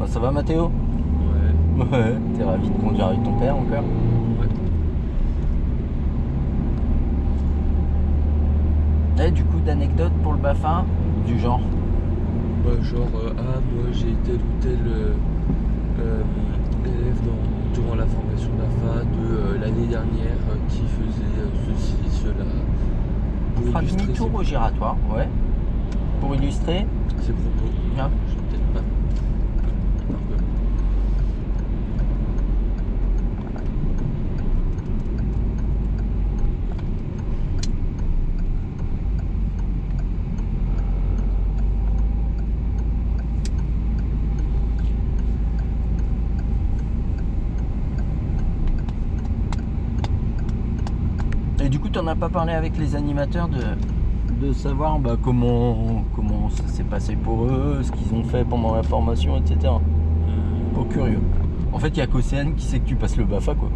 Ça va Mathéo? Ouais. Ouais, t'es ravi de conduire avec ton père encore? Ouais. Et du coup d'anecdotes pour le BAFA? Du genre? Bah, genre, moi j'ai tel ou tel élève durant la formation BAFA de l'année dernière qui faisait ceci, cela. On Pour fera illustrer demi-tour au giratoire, ouais. Pour illustrer? ses propos. Ah. Je sais peut-être pas. Un peu. Et du coup t'en as pas parlé avec les animateurs de savoir comment ça s'est passé pour eux, ce qu'ils ont fait pendant la formation, etc. Pas curieux. En fait, il y a qu'Océane qui sait que tu passes le BAFA, quoi.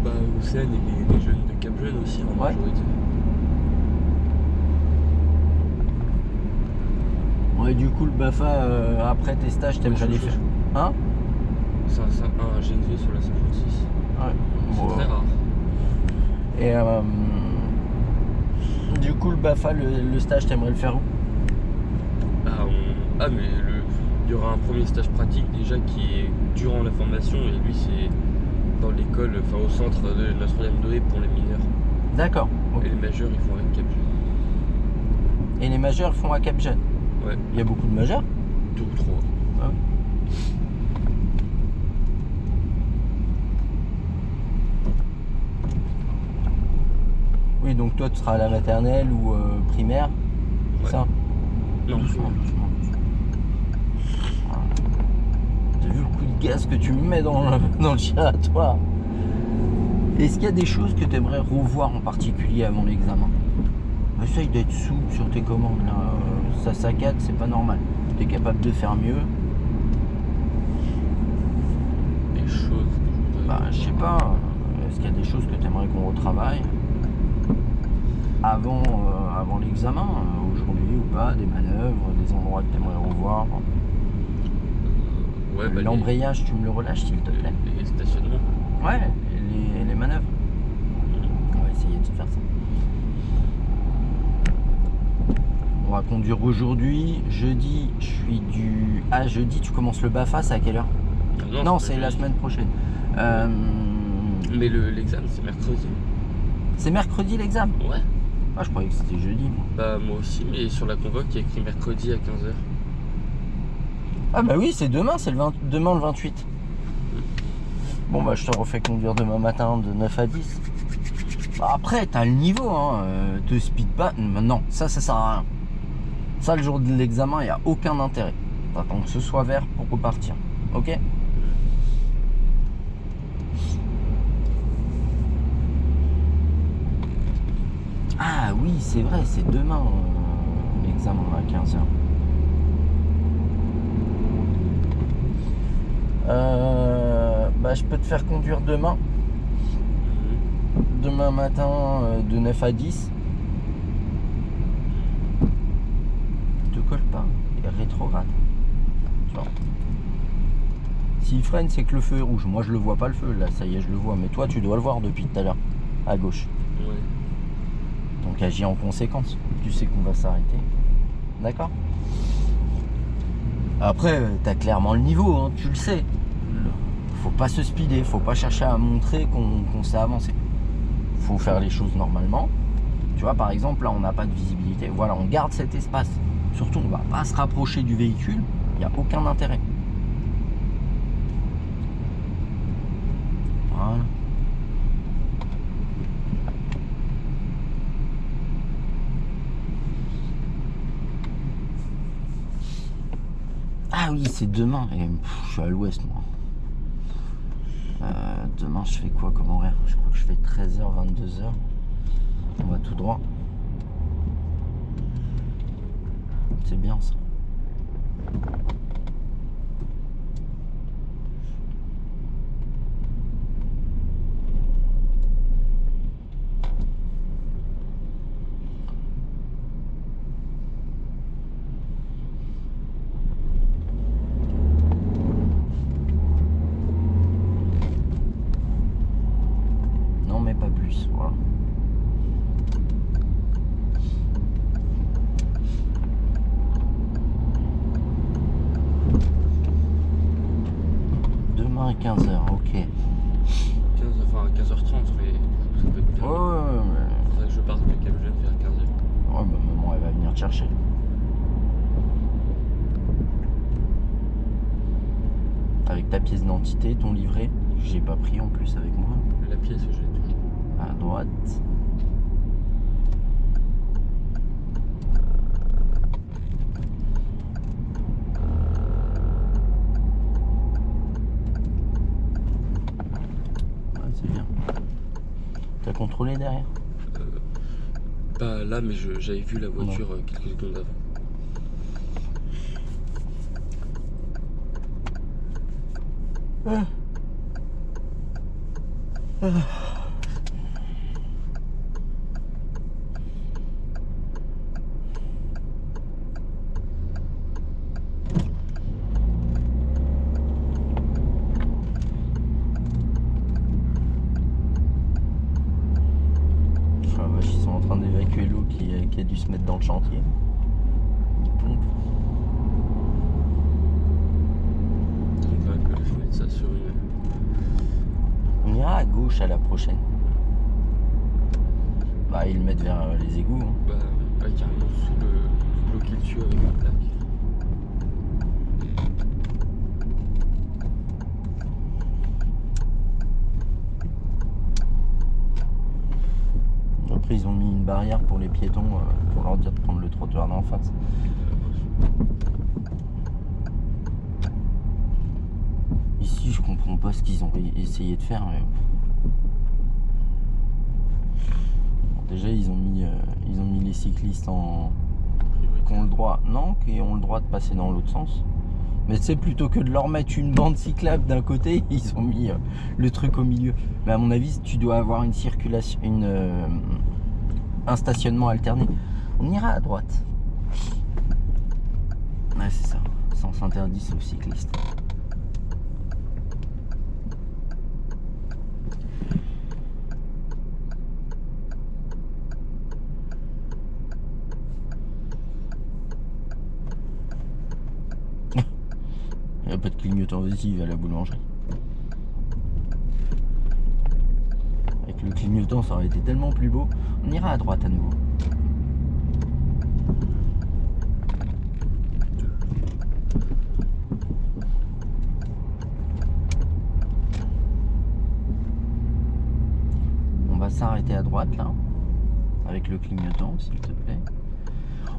Bah, Océane et les jeunes de Cap Jeune aussi en Ouais. majorité. Ouais, du coup, le BAFA, après tes stages, t'aimerais les faire? Hein? C'est un GNV sur la 56. Ouais. C'est Bon. très rare. Et du coup, le BAFA, le stage, t'aimerais le faire où? Mais il y aura un premier stage pratique déjà qui est durant la formation et lui c'est dans l'école, enfin au centre de Notre-Dame de Haye pour les mineurs. D'accord. Ok. Et les majeurs ils font avec Cap Jeune. Et les majeurs font à Cap Jeune? Ouais, Il y a beaucoup de majeurs? 2 ou 3. Ah oui. Oui, donc toi, tu seras à la maternelle ou primaire, c'est Ouais. ça? Non, Doucement, doucement. Voilà. T'as vu le coup de gaz que tu me mets dans le giratoire? Est-ce qu'il y a des choses que tu aimerais revoir en particulier avant l'examen? Essaye d'être souple sur tes commandes là. Ça saccade, c'est pas normal. Tu es capable de faire mieux. des choses que je voudrais Je sais pas. Est-ce qu'il y a des choses que tu aimerais qu'on retravaille avant l'examen, aujourd'hui ou pas? Des manœuvres, des endroits que tu aimerais revoir? Ouais, bah, L'embrayage, tu me le relâches s'il te plaît? les stationnements. Ouais, et les manœuvres. On va essayer de se faire ça. On va conduire aujourd'hui. Jeudi, je suis du... Ah, jeudi, tu commences le BAFA, c'est à quelle heure? Non, c'est la semaine prochaine. Mais l'examen c'est mercredi. C'est mercredi l'examen? Ouais. Ah, je croyais que c'était jeudi, moi. Bah moi aussi, mais sur la convoque il y a écrit mercredi à 15h. Ah bah oui, c'est demain, demain le 28. Bon bah je te refais conduire demain matin de 9 à 10. Bah, après, t'as le niveau, hein. Te speed pas. Non, ça sert à rien. Ça, le jour de l'examen, il n'y a aucun intérêt. T'attends que ce soit vert pour repartir. Ok? Ah oui, c'est vrai, c'est demain l'examen à 15h. Je peux te faire conduire demain. Demain matin de 9 à 10. Te colle pas, il est rétrograde. Tu vois. S'il freine, c'est que le feu est rouge. Moi, je le vois pas le feu. Là, ça y est, je le vois. Mais toi, tu dois le voir depuis tout à l'heure. À gauche. Ouais. Donc, agis en conséquence. Tu sais qu'on va s'arrêter. D'accord? Après, t'as clairement le niveau, hein, tu le sais. Faut pas se speeder. Faut pas chercher à montrer qu'on sait avancer. Faut faire les choses normalement. Tu vois, par exemple, là, on n'a pas de visibilité. Voilà, on garde cet espace. Surtout, on va pas se rapprocher du véhicule. Il n'y a aucun intérêt. Voilà. Ah oui, c'est demain. Et je suis à l'ouest, moi. Demain, je fais quoi comme horaire? Je crois que je fais 13h, 22h. On va tout droit. C'est bien ça. et 15h, ok. 15h30, mais ça peut être bien. Ouais, C'est pour ça que je parte de Cap-Jeune vers 15h. ouais, bah maman elle va venir te chercher. Avec ta pièce d'identité, ton livret, que j'ai pas pris en plus avec moi. La pièce, je l'ai toujours. À droite. Ouais, c'est bien. T'as contrôlé derrière? Pas là, mais j'avais vu la voiture quelques secondes avant. Ah, vache, ils sont en train d'évacuer l'eau qui a dû se mettre dans le chantier. Ils pompent. Donc là, que je mette ça sur une. On ira à gauche à la prochaine. Bah ils le mettent vers les égouts. Hein. Bah, carrément bloquer le tuyau avec une plaque. Après ils ont mis une barrière pour les piétons pour leur dire de prendre le trottoir d'en face. Ici je comprends pas ce qu'ils ont essayé de faire. Mais... Bon, déjà ils ont mis les cyclistes qui ont le droit. Non, qui ont le droit de passer dans l'autre sens. Mais c'est plutôt que de leur mettre une bande cyclable d'un côté, ils ont mis le truc au milieu. Mais à mon avis, tu dois avoir une circulation, un stationnement alterné. On ira à droite. Ouais, c'est ça. Sens interdit sauf cycliste. Il n'y a pas de clignotant, vas-y, il va à la boulangerie. Avec le clignotant, ça aurait été tellement plus beau. On ira à droite à nouveau. On va s'arrêter à droite là, avec le clignotant, s'il te plaît.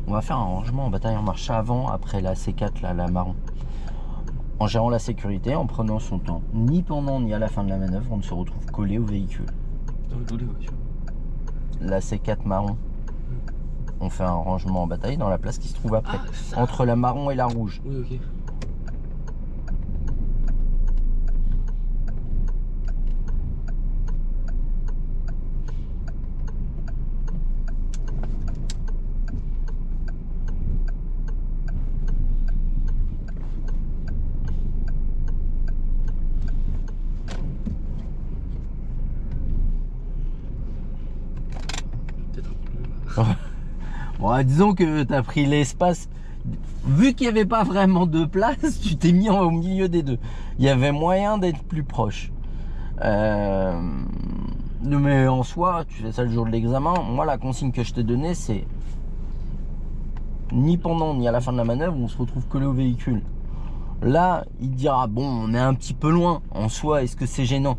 On va faire un rangement en bataille en marche avant, après la C4, là, la marron. En gérant la sécurité, en prenant son temps. Ni pendant ni à la fin de la manœuvre, on ne se retrouve collé au véhicule. Dans le dos des voitures. La C4 marron, on fait un rangement en bataille dans la place qui se trouve après. Ah, ça. Entre la marron et la rouge. Oui, ok. Peut-être un peu moins là. Bon, disons que tu as pris l'espace. Vu qu'il n'y avait pas vraiment de place, tu t'es mis au milieu des deux. Il y avait moyen d'être plus proche. Mais en soi, tu fais ça le jour de l'examen. Moi, la consigne que je t'ai donnée, c'est ni pendant ni à la fin de la manœuvre, on se retrouve collé au véhicule. Là, il te dira, bon, on est un petit peu loin. En soi, est-ce que c'est gênant?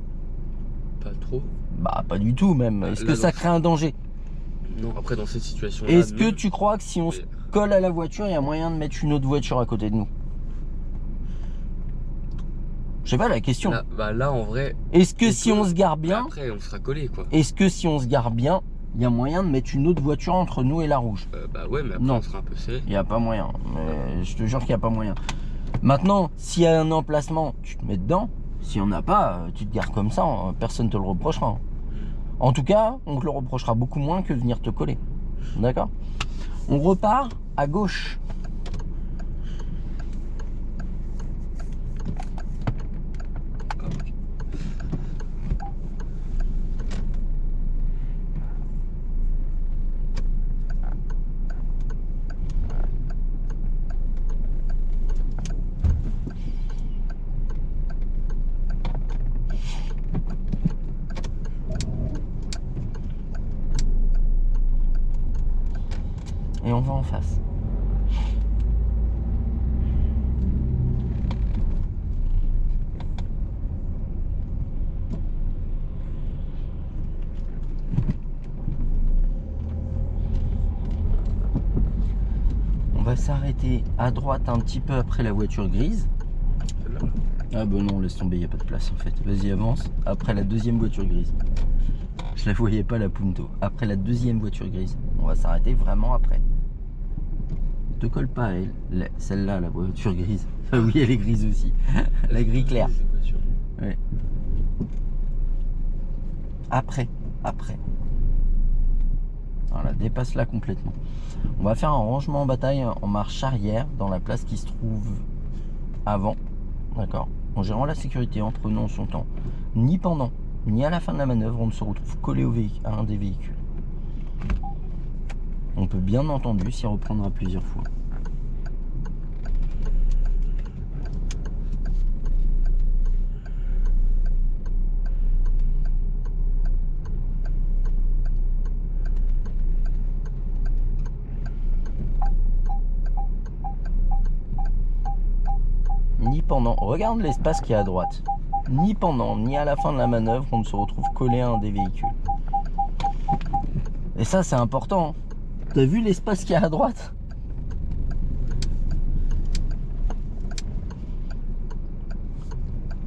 Pas trop. Bah, pas du tout même. Est-ce que Là, ça crée un danger? Non, après dans cette situation-là. Est-ce que même- tu crois que si on se colle à la voiture, il y a moyen de mettre une autre voiture à côté de nous? Je sais pas la question. Là, en vrai. Est-ce que on si peut, on se gare mais bien, après, on sera collé quoi. est-ce que si on se gare bien, il y a moyen de mettre une autre voiture entre nous et la rouge? Bah ouais, mais après, Non. on sera un peu serré. Il n'y a pas moyen. Mais je te jure qu'il n'y a pas moyen. Maintenant, s'il y a un emplacement, tu te mets dedans. S'il n'y en a pas, tu te gares comme ça. Personne ne te le reprochera. En tout cas, on te le reprochera beaucoup moins que de venir te coller. D'accord? On repart à gauche. Ah, ok. en face. On va s'arrêter à droite un petit peu après la voiture grise. Celle-là. Ah bah non, laisse tomber, il n'y a pas de place en fait. Vas-y, avance. Après la deuxième voiture grise. Je la voyais pas, la Punto. Après la deuxième voiture grise. On va s'arrêter vraiment après. Te colle pas à elle. Celle-là, la voiture grise. Ah oui, elle est grise aussi. La gris claire. Ouais. Après. Voilà, dépasse-la complètement. On va faire un rangement en bataille en marche arrière dans la place qui se trouve avant. D'accord. En gérant la sécurité, en prenant son temps. Ni pendant, ni à la fin de la manœuvre, on ne se retrouve collé à un des véhicules. On peut bien entendu s'y reprendre à plusieurs fois. Ni pendant, regarde l'espace qui est à droite. Ni pendant, ni à la fin de la manœuvre, on ne se retrouve collé à un des véhicules. Et ça, c'est important. T'as vu l'espace qui est à droite?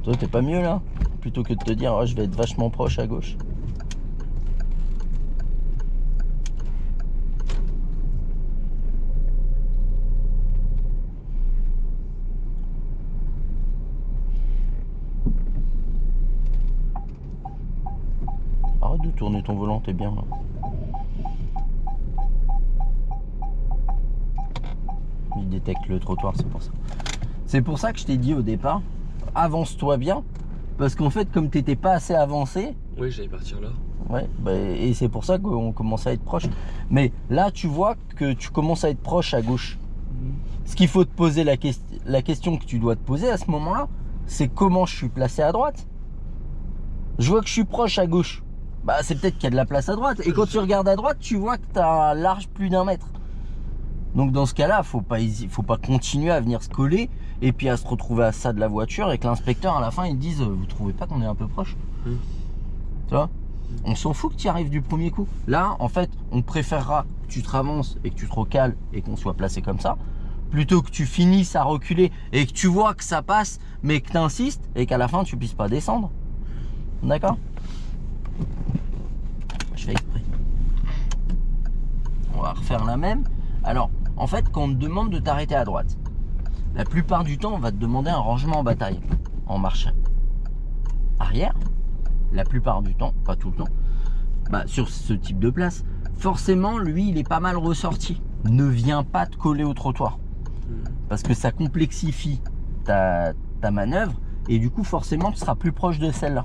Toi, t'es pas mieux là? Plutôt que de te dire, oh, je vais être vachement proche à gauche. Arrête de tourner ton volant, t'es bien là. Il détecte le trottoir, c'est pour ça. C'est pour ça que je t'ai dit au départ, avance-toi bien. Parce qu'en fait, comme t'étais pas assez avancé. Oui, j'allais partir là. Ouais, bah, et c'est pour ça qu'on commence à être proche. Mais là, tu vois que tu commences à être proche à gauche. Ce qu'il faut te poser, la question que tu dois te poser à ce moment-là, c'est comment je suis placé à droite. Je vois que je suis proche à gauche. Bah, c'est peut-être qu'il y a de la place à droite. Et quand tu regardes à droite, tu vois que tu as un large plus d'1 mètre. Donc dans ce cas-là, faut pas continuer à venir se coller et puis à se retrouver à ça de la voiture et que l'inspecteur à la fin il dise vous trouvez pas qu'on est un peu proche? Tu vois? On s'en fout que tu y arrives du premier coup. Là, en fait, on préférera que tu te avances et que tu te recales et qu'on soit placé comme ça, plutôt que tu finisses à reculer et que tu vois que ça passe, mais que tu insistes et qu'à la fin tu puisses pas descendre. D'accord? Je fais exprès. On va refaire la même. Alors, en fait, quand on te demande de t'arrêter à droite, la plupart du temps, on va te demander un rangement en bataille, en marche arrière. La plupart du temps, pas tout le temps, bah, sur ce type de place, forcément, lui, il est pas mal ressorti. Ne viens pas te coller au trottoir. Parce que ça complexifie ta manœuvre et du coup, forcément, tu seras plus proche de celle-là.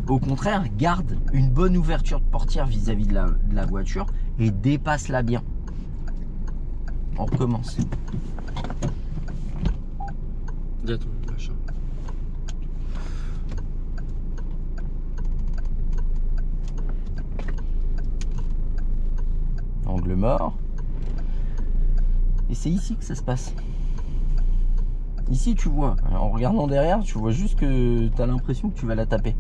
Au contraire, garde une bonne ouverture de portière vis-à-vis de la voiture et dépasse-la bien. On recommence. Dis à ton machin. Angle mort. Et c'est ici que ça se passe. Ici, tu vois, en regardant derrière, tu vois juste que tu as l'impression que tu vas la taper.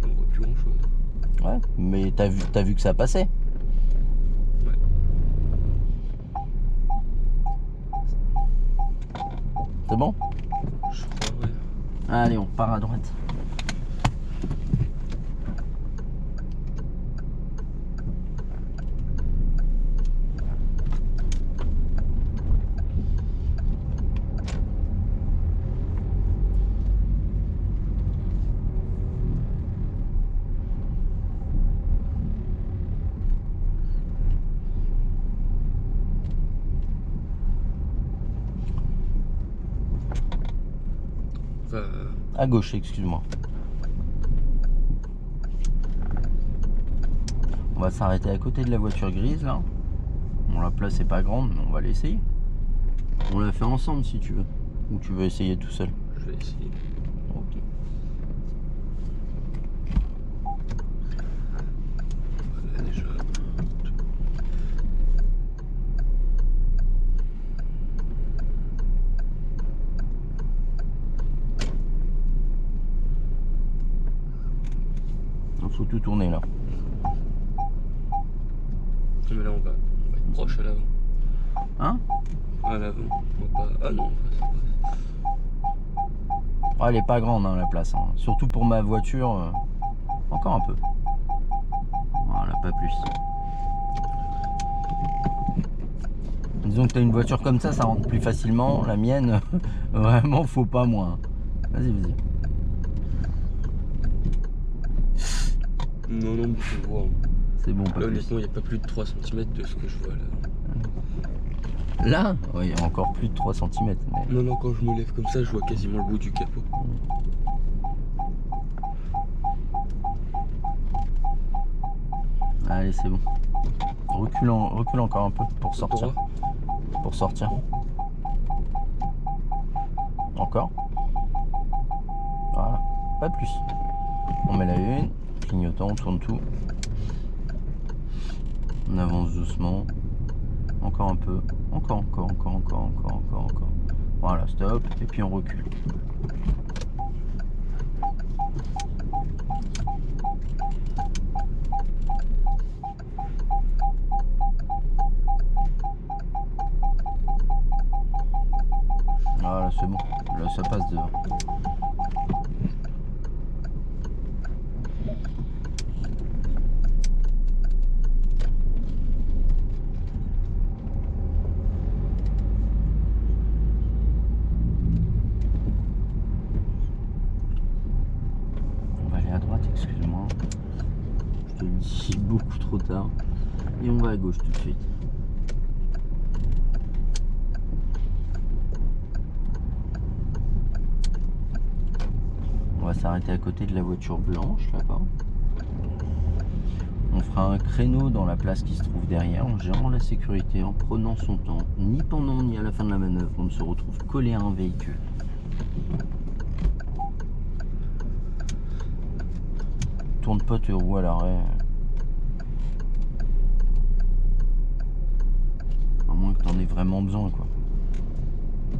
On voit plus grand chose. Ouais, mais t'as vu que ça passait. Ouais. C'est bon? Je crois, ouais. Allez, on part à droite. Enfin, À gauche, excuse-moi. On va s'arrêter à côté de la voiture grise là. Bon, la place est pas grande, mais on va l'essayer. On la fait ensemble si tu veux. Ou tu veux essayer tout seul. je vais essayer. Ok. tourner là. Mais là on va être proche à l'avant. Hein? À l'avant. On va pas. Ah non, ça passe. Oh, elle est pas grande hein, la place. Hein. Surtout pour ma voiture. Encore un peu. Voilà, pas plus. Disons que tu as une voiture comme ça rentre plus facilement. La mienne, vraiment, faut pas moins. Vas-y, vas-y. Non, mais je vois. C'est bon, pas Là, plus. honnêtement, il n'y a pas plus de 3 cm de ce que je vois là. Là, oui, il y a encore plus de 3 cm. Mais... Non, quand je me lève comme ça, je vois quasiment le bout du capot. Allez, c'est bon. Recule encore un peu pour sortir. Pour sortir. Encore. Voilà, pas plus. On met la une, clignotant, on tourne tout. On avance doucement. Encore un peu. Encore. Voilà, stop. Et puis on recule. Voilà, c'est bon. Là, ça passe devant. On va aller à droite, excuse-moi. Je te le dis beaucoup trop tard. Et on va à gauche tout de suite. On va s'arrêter à côté de la voiture blanche là-bas. On fera un créneau dans la place qui se trouve derrière en gérant la sécurité, en prenant son temps. Ni pendant ni à la fin de la manœuvre, on ne se retrouve collé à un véhicule. Tourne pas tes roues à l'arrêt. À moins que tu en aies vraiment besoin quoi.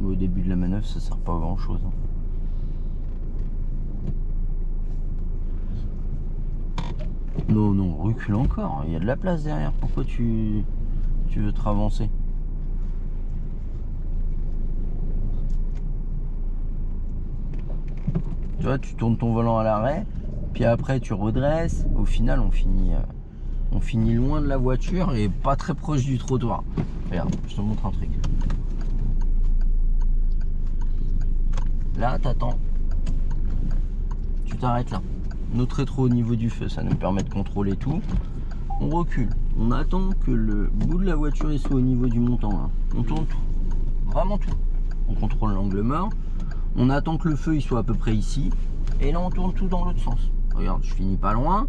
Au début de la manœuvre, ça sert pas à grand chose. Non, recule encore. Il y a de la place derrière. Pourquoi tu veux te ravancer? Tu vois, tu tournes ton volant à l'arrêt, puis après tu redresses. Au final, on finit loin de la voiture et pas très proche du trottoir. Regarde, je te montre un truc. Là, t'attends. Tu t'arrêtes là. Notre rétro au niveau du feu, ça nous permet de contrôler tout. On recule. On attend que le bout de la voiture soit au niveau du montant. Là. On tourne tout. Vraiment tout. On contrôle l'angle mort. On attend que le feu il soit à peu près ici. Et là, on tourne tout dans l'autre sens. Regarde, je finis pas loin.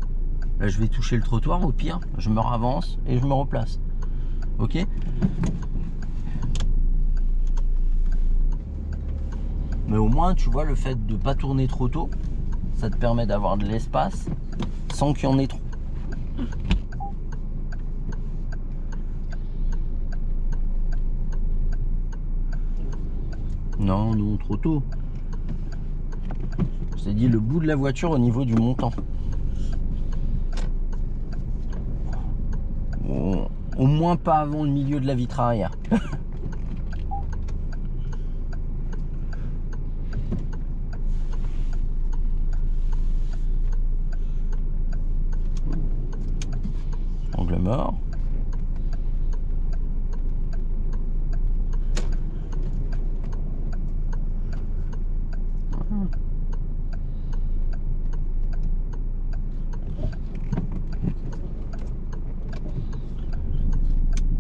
Là, je vais toucher le trottoir. Au pire, je me ravance et je me replace. Ok ? Mais au moins, tu vois, le fait de ne pas tourner trop tôt, ça te permet d'avoir de l'espace sans qu'il y en ait trop. Non, trop tôt. Je t'ai dit le bout de la voiture au niveau du montant. Au moins pas avant le milieu de la vitre arrière. Angle mort.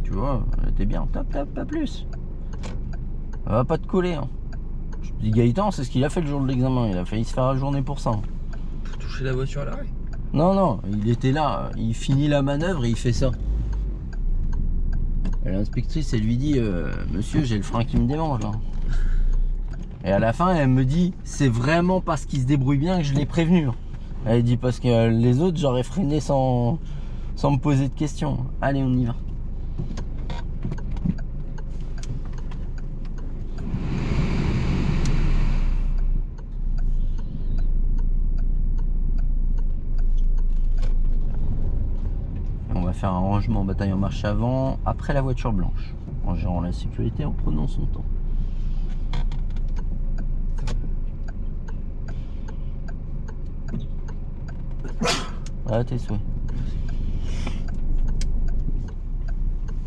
Tu vois, t'es bien. Top, pas plus. Ça va pas te coller. Hein. Je te dis Gaëtan, c'est ce qu'il a fait le jour de l'examen. Il a failli se faire ajourner pour ça. Pour toucher la voiture à l'arrêt? Non, il était là. Il finit la manœuvre et il fait ça. Et l'inspectrice, elle lui dit monsieur, j'ai le frein qui me démange. Là. Et à la fin, elle me dit c'est vraiment parce qu'il se débrouille bien que je l'ai prévenu. Elle dit parce que les autres, j'aurais freiné sans me poser de questions. Allez, on y va. faire un rangement bataille en marche avant après la voiture blanche, en gérant la sécurité, en prenant son temps. Voilà tes souhaits.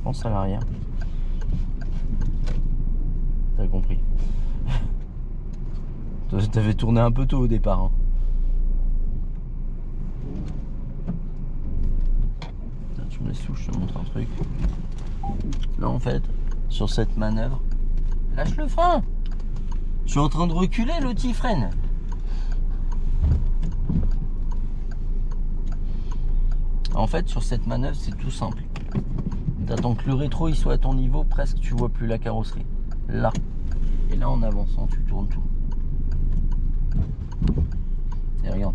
Pense à l'arrière. T'as compris. T'avais tourné un peu tôt au départ. Hein. Tu me laisses où je te montre un truc. Là en fait, sur cette manœuvre, lâche le frein. Je suis en train de reculer, l'outil freine. En fait, sur cette manœuvre, c'est tout simple. T'attends que le rétro il soit à ton niveau, presque tu vois plus la carrosserie. Là. Et là en avançant, tu tournes tout. Et regarde,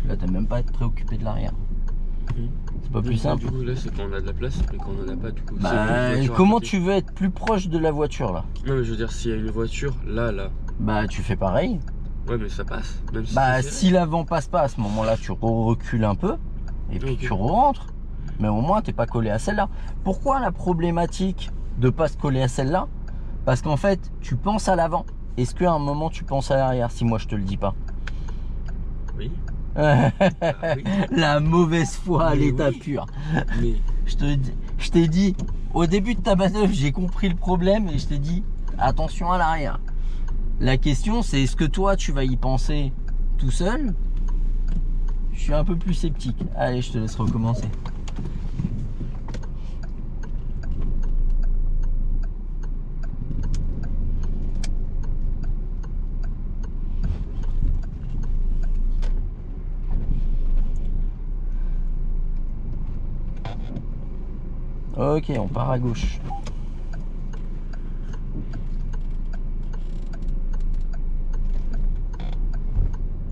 là t'as même pas à être préoccupé de l'arrière. C'est pas plus simple. Du coup, là, c'est quand on a de la place, mais quand on en a pas, du coup. Bah, comment tu veux être plus proche de la voiture là? Non, mais je veux dire, s'il y a une voiture, là. Bah, tu fais pareil. Ouais, mais ça passe. Même si Bah, si l'avant passe pas à ce moment-là, tu recules un peu et puis tu rentres. Mais au moins, t'es pas collé à celle-là. Pourquoi la problématique de pas se coller à celle-là? Parce qu'en fait, tu penses à l'avant. Est-ce qu'à un moment, tu penses à l'arrière si moi je te le dis pas? Oui. Oui. La mauvaise foi à l'état pur. Mais je t'ai dit, au début de ta manœuvre, j'ai compris le problème et je t'ai dit, attention à l'arrière. La question, c'est est-ce que toi, tu vas y penser tout seul? Je suis un peu plus sceptique. Allez, je te laisse recommencer. Ok, on part à gauche.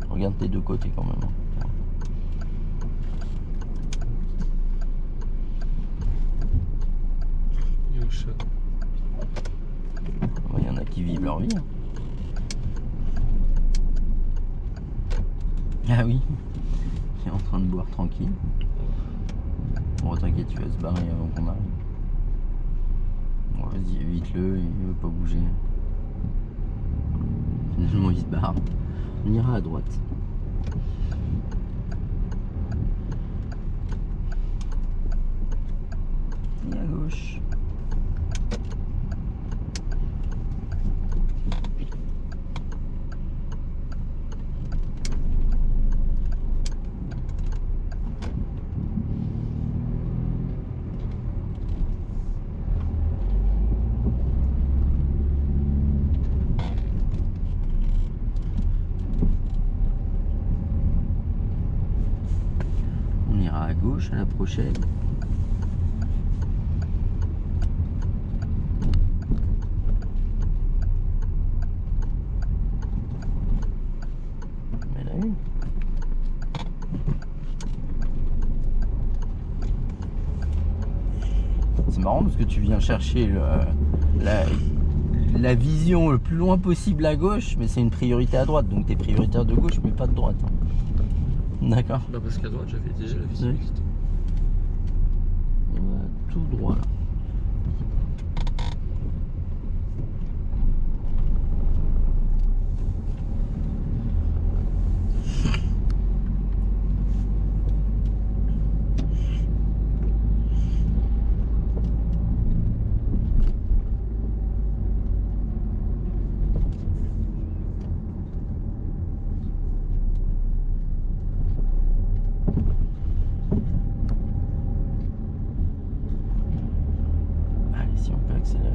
Regarde tes deux côtés quand même. Il y en a qui vivent leur vie. Ah oui, il est en train de boire tranquille. Bon, t'inquiète, tu vas se barrer avant qu'on arrive. Bon, vas-y, évite-le, il veut pas bouger. Finalement, il se barre. On ira à droite. Et à gauche. On ira à gauche à la prochaine. C'est marrant parce que tu viens chercher la vision le plus loin possible à gauche, mais c'est une priorité à droite, donc t'es prioritaire de gauche mais pas de droite. D'accord. Bah parce qu'à droite j'avais déjà la visibilité. On va tout droit là. Si on peut accélérer.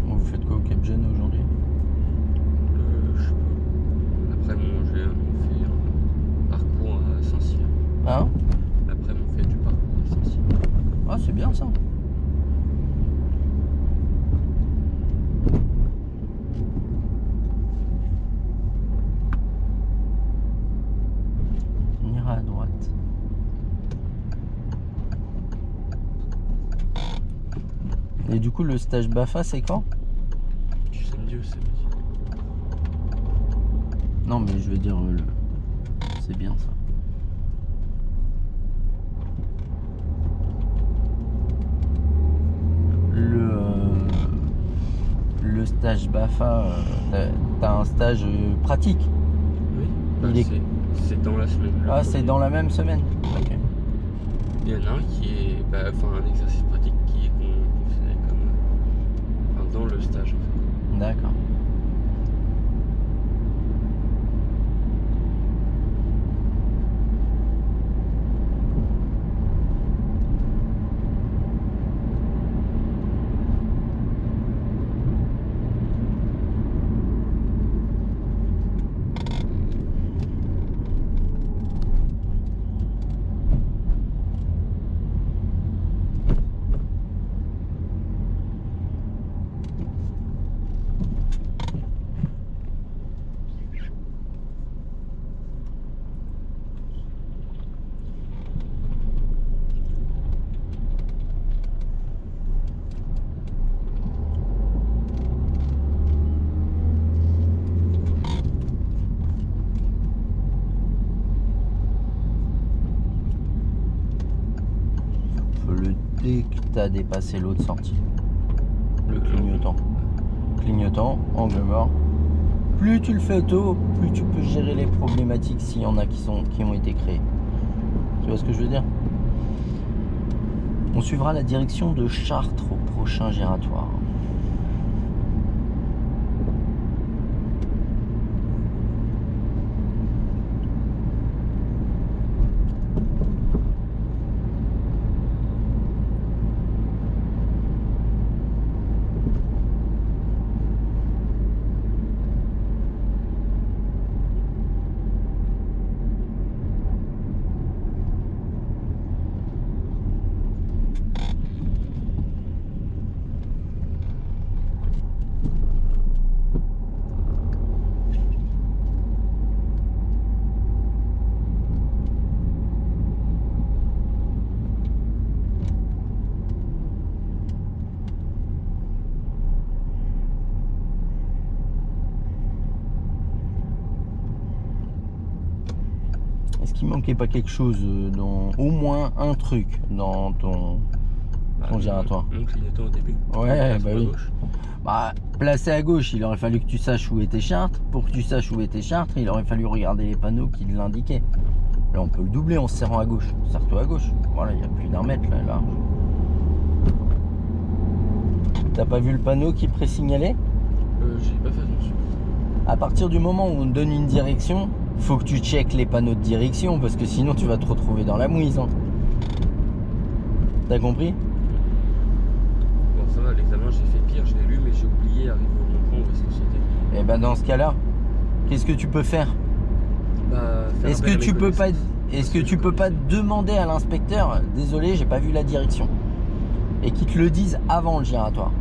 Bon, vous faites quoi au Cap Jeune aujourd'hui? Je sais pas. Après on fait un parcours à Saint-Cyr. Hein? Après on fait du parcours à Saint-Cyr. Ah, c'est bien ça. On ira à droite. Et du coup, le stage BAFA, c'est quand? Du samedi Dieu sait. Non, mais je veux dire, c'est bien ça. Le stage BAFA, t'as un stage pratique. Oui. Bah, Il est- c'est dans la semaine. Ah, c'est dans la même semaine. Ok. Il y en a un qui est, un exercice pratique qui est considéré comme, dans le stage en fait. D'accord. Dès que tu as dépassé l'autre sortie. Le clignotant. Clignotant, angle mort. Plus tu le fais auto, plus tu peux gérer les problématiques s'il y en a qui ont été créées. Tu vois ce que je veux dire? On suivra la direction de Chartres au prochain giratoire. Est-ce qu'il manquait pas quelque chose au moins un truc dans ton giratoire? Mon clignotant au début. Ouais, bah oui. Gauche. Bah, placé à gauche, il aurait fallu que tu saches où était Chartres. Pour que tu saches où était Chartres, il aurait fallu regarder les panneaux qui l'indiquaient. Là, on peut le doubler en se serrant à gauche. Serre-toi à gauche. Voilà, il y a plus d'1 mètre là, large. T'as pas vu le panneau qui présignalait? J'ai pas fait attention. À partir du moment où on te donne une direction, faut que tu checkes les panneaux de direction parce que sinon tu vas te retrouver dans la mouise. Hein. T'as compris? Bon, ça va, l'examen j'ai fait pire, je l'ai lu, mais j'ai oublié arrivé au bon point où est-ce que c'était. Et ben dans ce cas-là, qu'est-ce que tu peux faire? Est-ce que tu peux pas demander à l'inspecteur, désolé, j'ai pas vu la direction, et qu'ils te le disent avant le giratoire?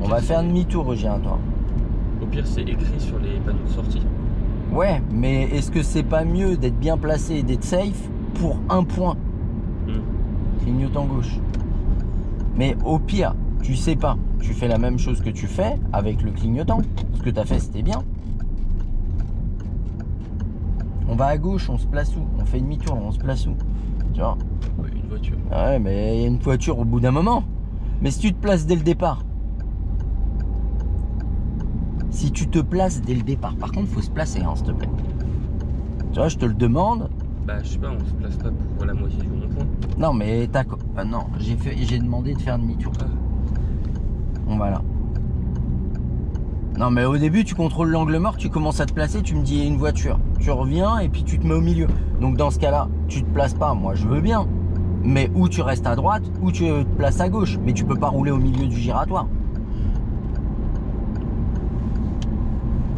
On va faire demi-tour au giratoire. Au pire, c'est écrit sur les panneaux de sortie. Ouais, mais est-ce que c'est pas mieux d'être bien placé et d'être safe pour un point? Clignotant gauche. Mais au pire, tu sais pas, tu fais la même chose que tu fais avec le clignotant. Ce que tu as fait, c'était bien. On va à gauche, on se place où? On fait demi-tour, on se place où? Tu vois? Oui, une voiture. Ouais, mais il y a une voiture au bout d'un moment. Mais si tu te places dès le départ, si tu te places dès le départ, par contre, faut se placer, hein, s'il te plaît. Tu vois, je te le demande. Je sais pas, on se place pas pour la moitié du rond-point. Non, mais t'as... non, j'ai demandé de faire demi-tour. Bon, voilà. Non, mais au début, tu contrôles l'angle mort, tu commences à te placer, tu me dis, il y a une voiture. Tu reviens et puis tu te mets au milieu. Donc, dans ce cas-là, tu te places pas. Moi, je veux bien. Mais ou tu restes à droite, ou tu te places à gauche. Mais tu peux pas rouler au milieu du giratoire.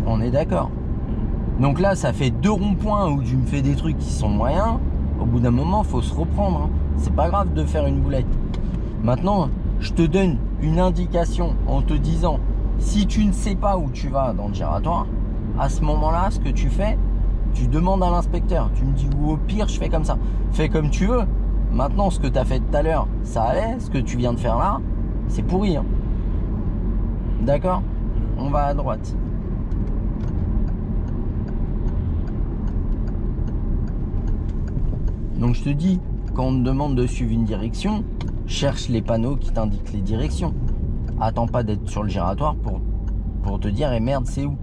On est d'accord. Donc là, ça fait 2 ronds-points où tu me fais des trucs qui sont moyens. Au bout d'un moment, faut se reprendre. Hein. C'est pas grave de faire une boulette. Maintenant, je te donne une indication en te disant, si tu ne sais pas où tu vas dans le giratoire, à ce moment-là, ce que tu fais, tu demandes à l'inspecteur. Tu me dis, ou au pire, je fais comme ça. Fais comme tu veux. Maintenant, ce que tu as fait tout à l'heure, ça allait. Ce que tu viens de faire là, c'est pourri. Hein. D'accord ? on va à droite. Donc je te dis, quand on te demande de suivre une direction, cherche les panneaux qui t'indiquent les directions. Attends pas d'être sur le giratoire pour te dire, eh merde, c'est où?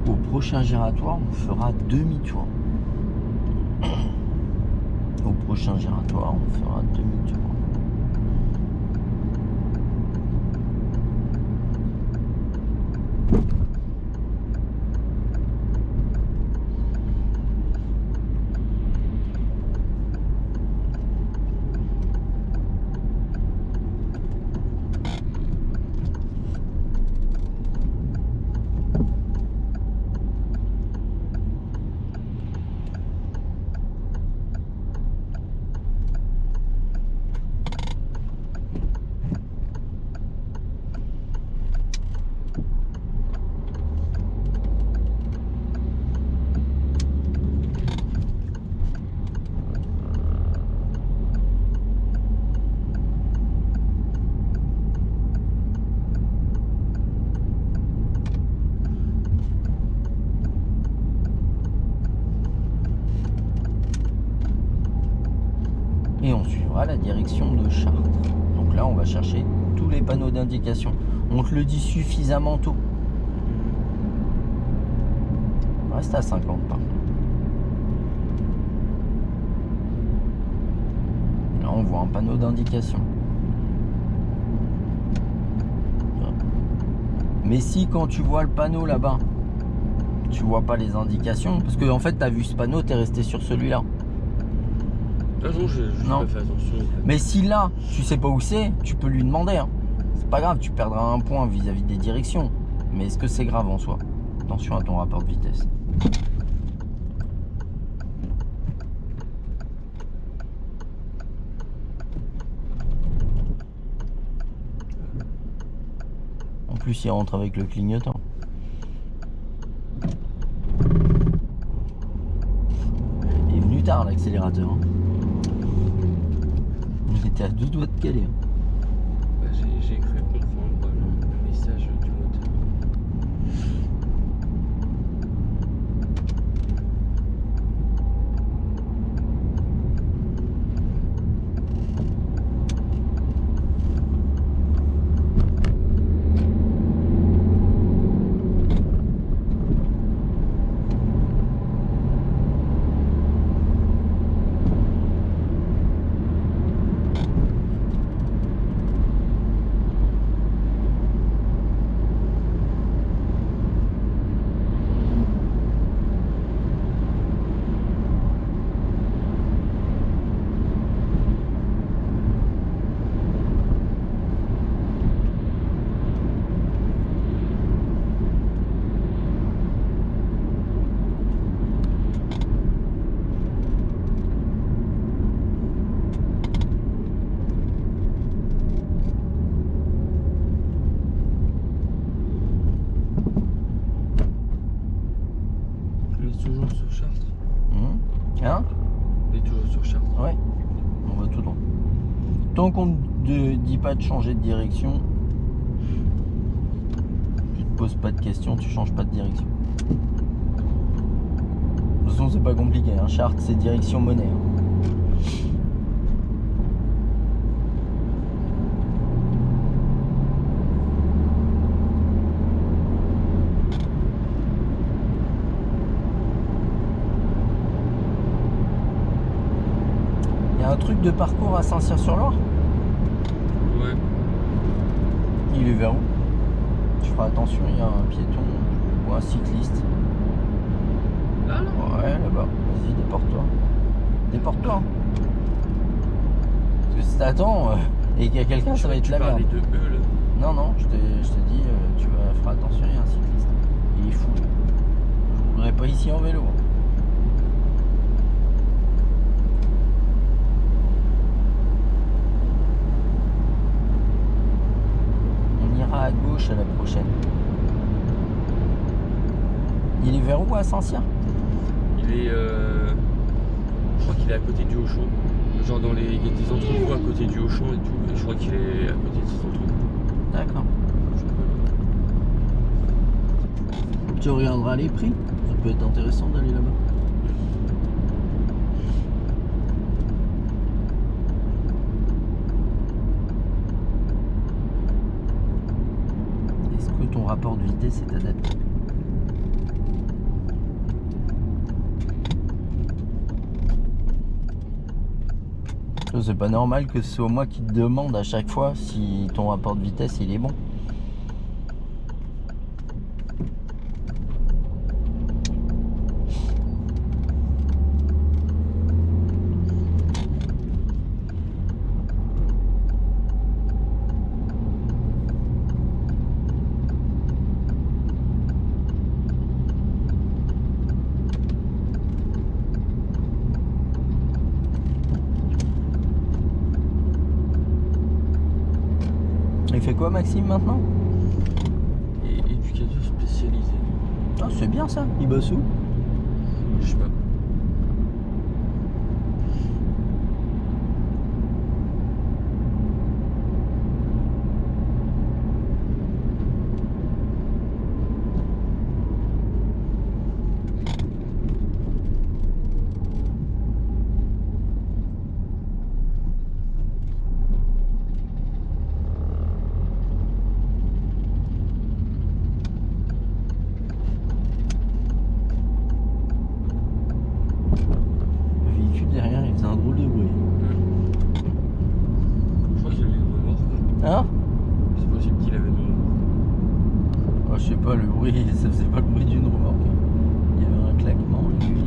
Au prochain giratoire, on fera demi-tour. Au prochain giratoire, on fera demi-tour. Et on suivra la direction de Chartres. Donc là, on va chercher tous les panneaux d'indication. On te le dit suffisamment tôt. Reste à 50 par contre. Là, on voit un panneau d'indication. Mais si quand tu vois le panneau là-bas, tu vois pas les indications, parce que en fait, tu as vu ce panneau, tu es resté sur celui-là. Ah non, je Non. pas fait attention. Mais si là, tu sais pas où c'est, tu peux lui demander. Hein. C'est pas grave, tu perdras un point vis-à-vis des directions. Mais est-ce que c'est grave en soi? Attention à ton rapport de vitesse. En plus, il rentre avec le clignotant. Il est venu tard l'accélérateur. Hein. On était à 2 doigts de caler. Hein. Bah, j'ai cru comprendre le message du moteur. Toujours sur Chartres. Hein? On est toujours sur Chartres. Ouais. On va tout droit. Tant qu'on ne dit pas de changer de direction, tu te poses pas de questions, tu changes pas de direction. De toute façon, c'est pas compliqué. Hein. Chartres, c'est direction Monnaie. Hein. Un truc de parcours à Saint-Cyr-sur-Loire? Ouais. Il est vers où? Tu feras attention, il y a un piéton ou un cycliste. Là, là. Ouais, là-bas. Vas-y, déporte-toi. Déporte-toi. Parce que si t'attends, et qu'il y a quelqu'un, ça va être la merde. Tu parlais de eux là. Non, non, je t'ai dit, tu vas faire attention, il y a un cycliste. Il est fou. Je roulerai pas ici en vélo. On ira à gauche à la prochaine. Il est vers où à Saint-Cyr? Il est. Je crois qu'il est à côté du Auchan. Genre dans les. Il y a des entrepôts à côté du Auchan et tout. Et je crois qu'il est à côté de ces entrepôts. D'accord. Tu regarderas les prix. Ça peut être intéressant d'aller là-bas. Est-ce que ton rapport de vitesse est adapté? C'est pas normal que ce soit moi qui te demande à chaque fois si ton rapport de vitesse il est bon. Il fait quoi Maxime maintenant? Et éducateur spécialisé. Ah c'est bien ça, il bosse où? Je sais pas. Hein? C'est possible qu'il avait une remorque. Oh, je sais pas, le bruit, ça faisait pas le bruit d'une remorque. Il y avait un claquement régulier.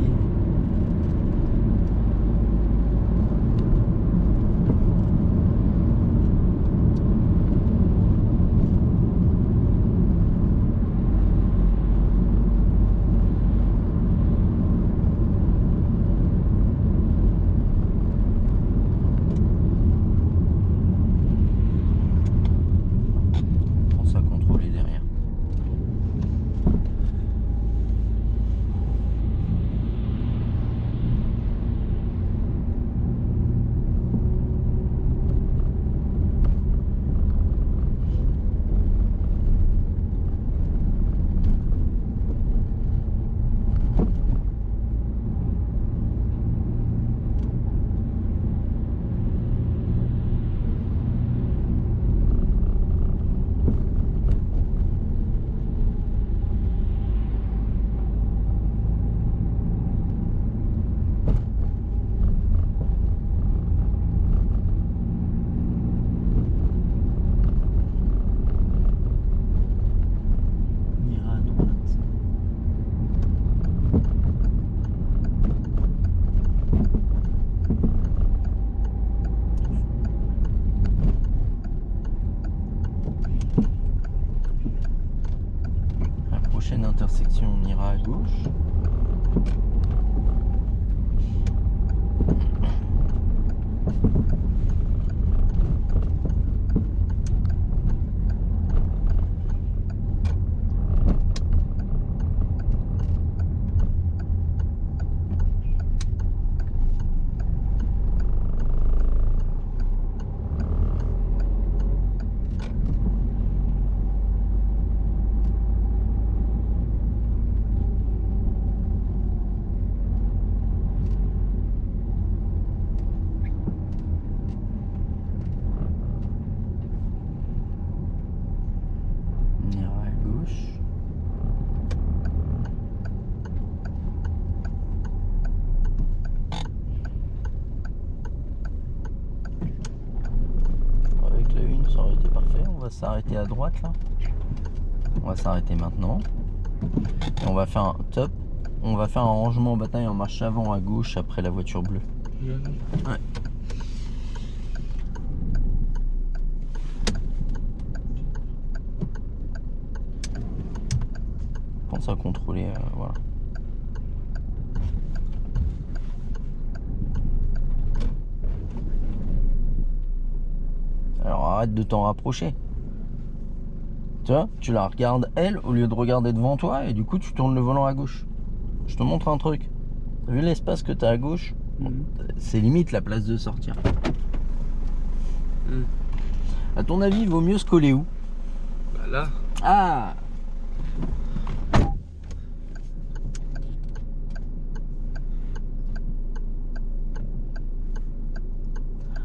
Intersection, on ira à gauche. S'arrêter à droite là. On va s'arrêter maintenant. Et on va faire un top. On va faire un rangement en bataille en marche avant à gauche après la voiture bleue. Ouais. pense à contrôler, voilà. Alors arrête de t'en rapprocher. Tu vois, tu la regardes elle au lieu de regarder devant toi et du coup tu tournes le volant à gauche. Je te montre un truc. T'as vu l'espace que t'as à gauche? C'est limite la place de sortir. À ton avis, il vaut mieux se coller où? Bah là. Ah!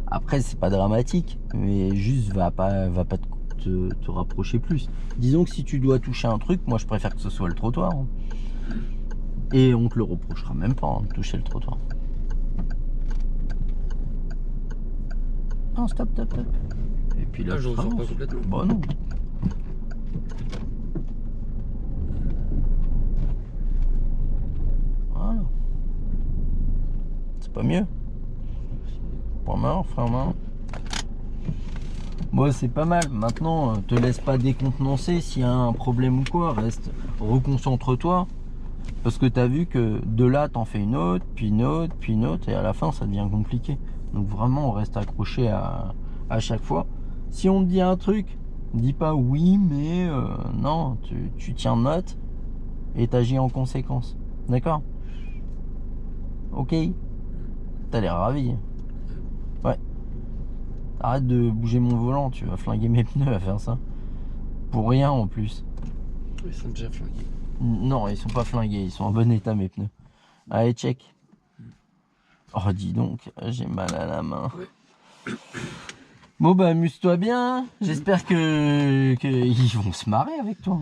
Après, c'est pas dramatique, mais juste va pas te rapprocher plus. Disons que si tu dois toucher un truc, moi je préfère que ce soit le trottoir. Hein. Et on te le reprochera même pas hein, de toucher le trottoir. Non, stop. Et puis là, je ressors pas complètement. Bah non. Voilà. C'est pas mieux. Point mort, frein main. Bon, c'est pas mal. Maintenant, te laisse pas décontenancer. S'il y a un problème ou quoi, reste, reconcentre-toi. Parce que tu as vu que de là, t'en fais une autre, puis une autre, puis une autre, et à la fin, ça devient compliqué. Donc vraiment, on reste accroché à chaque fois. Si on te dit un truc, dis pas oui, mais non, tu tiens note et t'agis en conséquence. D'accord? Ok? T'as l'air ravi. Ouais. Arrête de bouger mon volant, tu vas flinguer mes pneus à faire ça. Pour rien en plus. Ils sont déjà flingués. Non, ils sont pas flingués, ils sont en bon état mes pneus. Allez, check. Oh, dis donc, j'ai mal à la main. Ouais. Bon, bah, amuse-toi bien. J'espère que ils vont se marrer avec toi.